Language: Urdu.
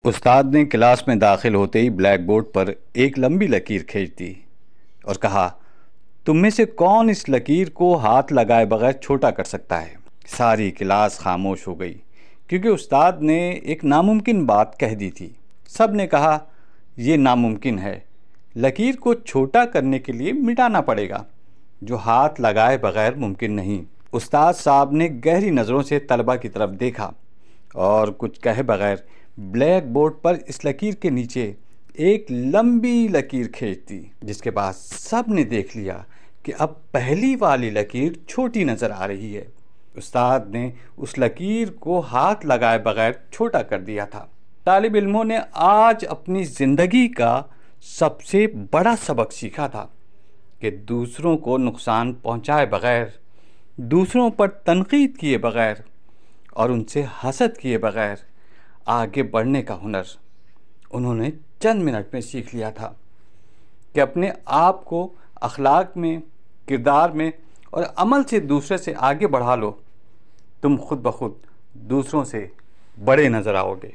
استاد نے کلاس میں داخل ہوتے ہی بلیک بورڈ پر ایک لمبی لکیر کھینچ دی اور کہا، تم میں سے کون اس لکیر کو ہاتھ لگائے بغیر چھوٹا کر سکتا ہے؟ ساری کلاس خاموش ہو گئی کیونکہ استاد نے ایک ناممکن بات کہہ دی تھی۔ سب نے کہا، یہ ناممکن ہے، لکیر کو چھوٹا کرنے کے لیے مٹانا پڑے گا، جو ہاتھ لگائے بغیر ممکن نہیں۔ استاد صاحب نے گہری نظروں سے طلبہ کی طرف دیکھا اور کچھ کہے بغیر بلیک بورڈ پر اس لکیر کے نیچے ایک لمبی لکیر کھینچ دی، جس کے بعد سب نے دیکھ لیا کہ اب پہلی والی لکیر چھوٹی نظر آ رہی ہے۔ استاد نے اس لکیر کو ہاتھ لگائے بغیر چھوٹا کر دیا تھا۔ طالب علموں نے آج اپنی زندگی کا سب سے بڑا سبق سیکھا تھا کہ دوسروں کو نقصان پہنچائے بغیر، دوسروں پر تنقید کیے بغیر اور ان سے حسد کیے بغیر آگے بڑھنے کا ہنر انہوں نے چند منٹ میں سیکھ لیا تھا کہ اپنے آپ کو اخلاق میں، کردار میں اور عمل سے دوسرے سے آگے بڑھا لو، تم خود بخود دوسروں سے بڑے نظر آؤ گے۔